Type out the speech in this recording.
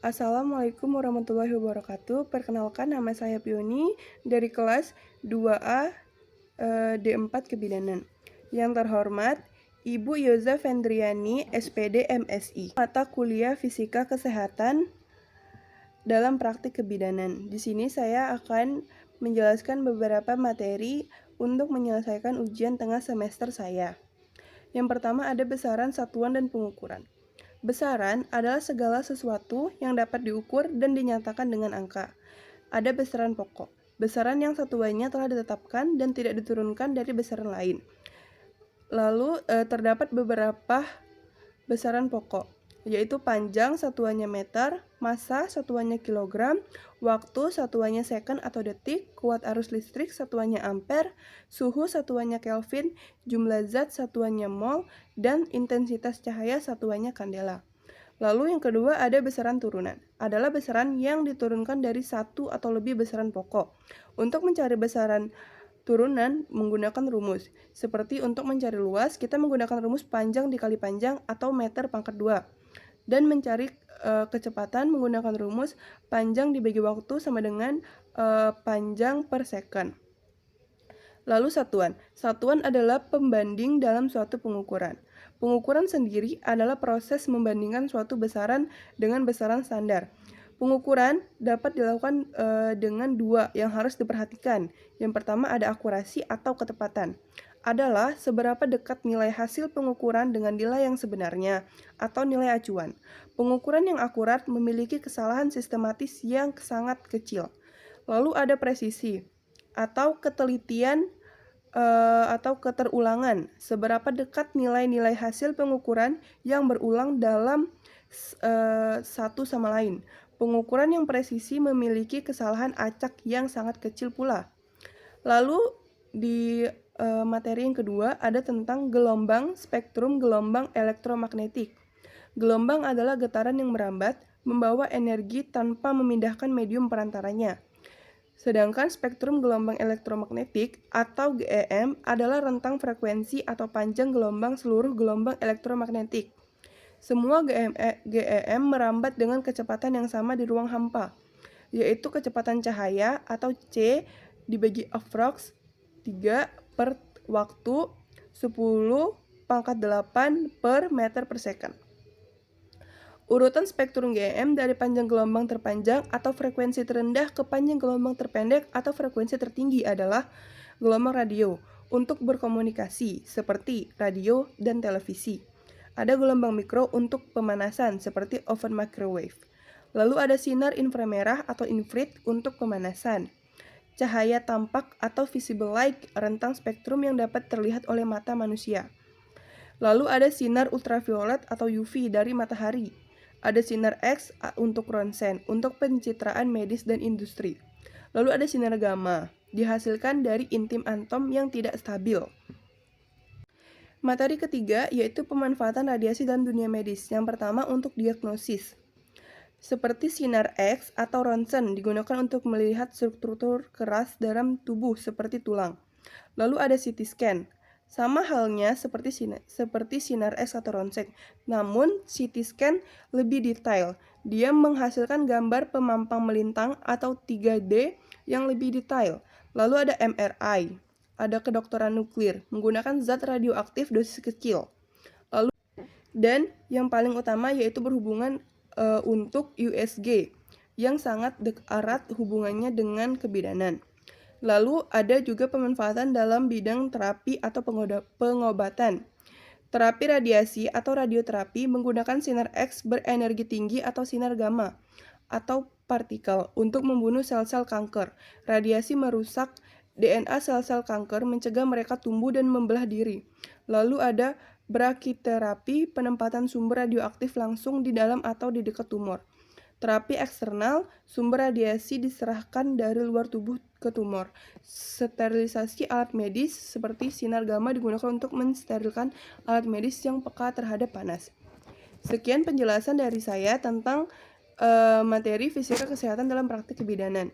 Assalamualaikum warahmatullahi wabarakatuh. Perkenalkan, nama saya Pioni dari kelas 2A D4 Kebidanan. Yang terhormat, Ibu Yoza Fendriani, SPD MSI. Mata kuliah Fisika Kesehatan dalam Praktik Kebidanan. Di sini saya akan menjelaskan beberapa materi untuk menyelesaikan ujian tengah semester saya. Yang pertama ada besaran, satuan, dan pengukuran. Besaran adalah segala sesuatu yang dapat diukur dan dinyatakan dengan angka. Ada besaran pokok. Besaran yang satuannya telah ditetapkan dan tidak diturunkan dari besaran lain. Lalu terdapat beberapa besaran pokok, yaitu panjang satuannya meter, massa satuannya kilogram, waktu satuannya second atau detik, kuat arus listrik satuannya ampere, suhu satuannya Kelvin, jumlah zat satuannya mol, dan intensitas cahaya satuannya kandela. Lalu yang kedua ada besaran turunan, adalah besaran yang diturunkan dari satu atau lebih besaran pokok. Untuk mencari besaran turunan menggunakan rumus. Seperti untuk mencari luas, kita menggunakan rumus panjang dikali panjang atau meter pangkat 2. Dan mencari kecepatan menggunakan rumus panjang dibagi waktu sama dengan panjang per second. Lalu satuan. Satuan adalah pembanding dalam suatu pengukuran. Pengukuran sendiri adalah proses membandingkan suatu besaran dengan besaran standar. Pengukuran dapat dilakukan dengan dua yang harus diperhatikan. Yang pertama ada akurasi atau ketepatan. Adalah seberapa dekat nilai hasil pengukuran dengan nilai yang sebenarnya atau nilai acuan. Pengukuran yang akurat memiliki kesalahan sistematis yang sangat kecil. Lalu ada presisi atau ketelitian atau keterulangan. Seberapa dekat nilai-nilai hasil pengukuran yang berulang dalam satu sama lain. Pengukuran yang presisi memiliki kesalahan acak yang sangat kecil pula. Lalu di materi yang kedua ada tentang gelombang, spektrum gelombang elektromagnetik. Gelombang adalah getaran yang merambat, membawa energi tanpa memindahkan medium perantaranya. Sedangkan spektrum gelombang elektromagnetik atau GEM adalah rentang frekuensi atau panjang gelombang seluruh gelombang elektromagnetik. Semua GEM merambat dengan kecepatan yang sama di ruang hampa, yaitu kecepatan cahaya atau C dibagi approx 3 per waktu 10⁸ per meter per second. Urutan spektrum GEM dari panjang gelombang terpanjang atau frekuensi terendah ke panjang gelombang terpendek atau frekuensi tertinggi adalah gelombang radio untuk berkomunikasi seperti radio dan televisi. Ada gelombang mikro untuk pemanasan seperti oven microwave. Lalu ada sinar inframerah atau infrared untuk pemanasan. Cahaya tampak atau visible light, rentang spektrum yang dapat terlihat oleh mata manusia. Lalu ada sinar ultraviolet atau UV dari matahari. Ada sinar X untuk ronsen, untuk pencitraan medis dan industri. Lalu ada sinar gamma, dihasilkan dari intim atom yang tidak stabil. Materi ketiga yaitu pemanfaatan radiasi dalam dunia medis. Yang pertama untuk diagnosis. Seperti sinar X atau ronsen digunakan untuk melihat struktur keras dalam tubuh seperti tulang. Lalu ada CT scan. Sama halnya seperti sinar X atau ronsen. Namun CT scan lebih detail. Dia menghasilkan gambar pemampang melintang atau 3D yang lebih detail. Lalu ada MRI. Ada kedokteran nuklir menggunakan zat radioaktif dosis kecil. Lalu dan yang paling utama yaitu berhubungan untuk USG yang sangat erat hubungannya dengan kebidanan. Lalu ada juga pemanfaatan dalam bidang terapi atau pengobatan. Terapi radiasi atau radioterapi menggunakan sinar X berenergi tinggi atau sinar gamma atau partikel untuk membunuh sel-sel kanker. Radiasi merusak DNA sel-sel kanker, mencegah mereka tumbuh dan membelah diri. Lalu ada brachytherapy, penempatan sumber radioaktif langsung di dalam atau di dekat tumor. Terapi eksternal, sumber radiasi diserahkan dari luar tubuh ke tumor. Sterilisasi alat medis seperti sinar gamma digunakan untuk mensterilkan alat medis yang peka terhadap panas. Sekian penjelasan dari saya tentang materi fisika kesehatan dalam praktik kebidanan.